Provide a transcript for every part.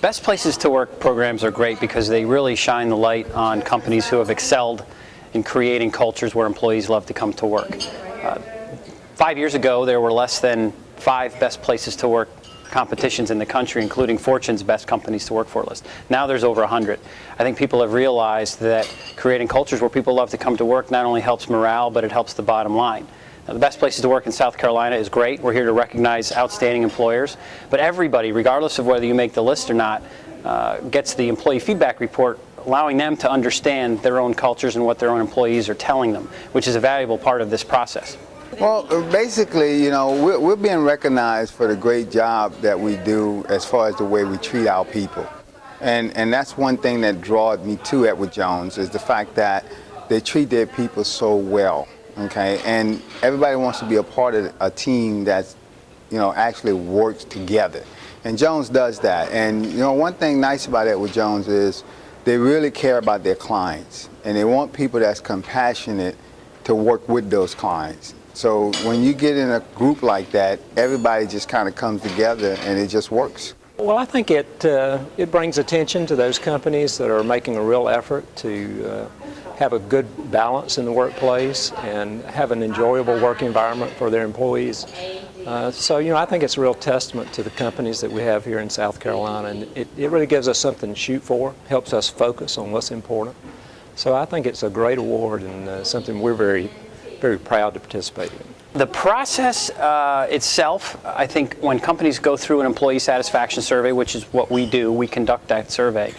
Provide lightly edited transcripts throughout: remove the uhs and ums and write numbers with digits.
Best Places to Work programs are great because they really shine the light on companies who have excelled in creating cultures where employees love to come to work. 5 years ago, there were less than 5 Best Places to Work competitions in the country, including Fortune's Best Companies to Work For list. Now there's over 100. I think people have realized that creating cultures where people love to come to work not only helps morale, but it helps the bottom line. Now, the Best Places to Work in South Carolina is great. We're here to recognize outstanding employers. But everybody, regardless of whether you make the list or not, gets the employee feedback report, allowing them to understand their own cultures and what their own employees are telling them, which is a valuable part of this process. Well, basically, you know, we're being recognized for the great job that we do as far as the way we treat our people. And that's one thing that draws me to Edward Jones, is the fact that they treat their people so well. Okay, and everybody wants to be a part of a team that's, you know, actually works together. And Jones does that. And, you know, one thing nice about Edward Jones is they really care about their clients. And they want people that's compassionate to work with those clients. So when you get in a group like that, everybody just kind of comes together and it just works. Well, I think it brings attention to those companies that are making a real effort to have a good balance in the workplace and have an enjoyable work environment for their employees. So, you know, I think it's a real testament to the companies that we have here in South Carolina, and it really gives us something to shoot for, helps us focus on what's important. So I think it's a great award and something we're very, very proud to participate in. The process itself, I think when companies go through an employee satisfaction survey, which is what we do, we conduct that survey,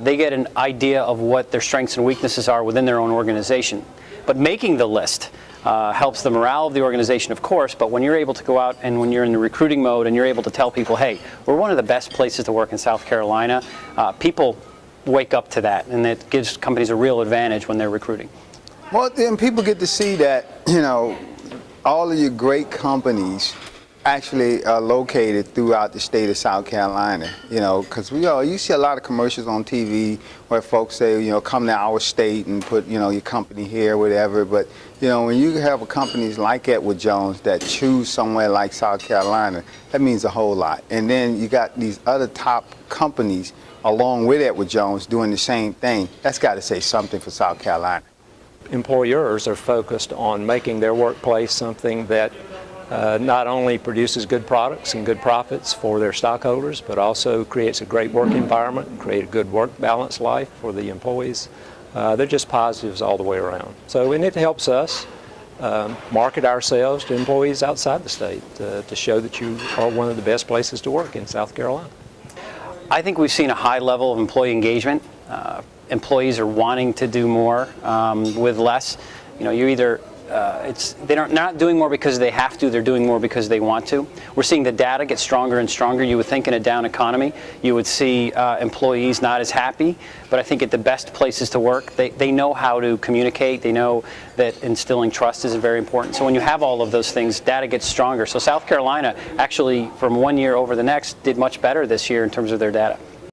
they get an idea of what their strengths and weaknesses are within their own organization. But making the list helps the morale of the organization, of course, but when you're able to go out and when you're in the recruiting mode and you're able to tell people, hey, we're one of the best places to work in South Carolina, people wake up to that, and it gives companies a real advantage when they're recruiting. Well, then people get to see that, you know, all of your great companies actually are located throughout the state of South Carolina, you know, because you see a lot of commercials on TV where folks say, you know, come to our state and put, you know, your company here, whatever. But, you know, when you have companies like Edward Jones that choose somewhere like South Carolina, that means a whole lot. And then you got these other top companies along with Edward Jones doing the same thing. That's got to say something for South Carolina. Employers are focused on making their workplace something that not only produces good products and good profits for their stockholders, but also creates a great work environment and create a good work balance life for the employees. They're just positives all the way around. So, and it helps us market ourselves to employees outside the state to show that you are one of the best places to work in South Carolina. I think we've seen a high level of employee engagement. Employees are wanting to do more with less. You know, you either they're not doing more because they have to, they're doing more because they want to. We're seeing the data get stronger and stronger. You would think in a down economy you would see employees not as happy, but I think at the best places to work, they know how to communicate. They know that instilling trust is very important. So when you have all of those things, data gets stronger. So South Carolina actually, from one year over the next, did much better this year in terms of their data.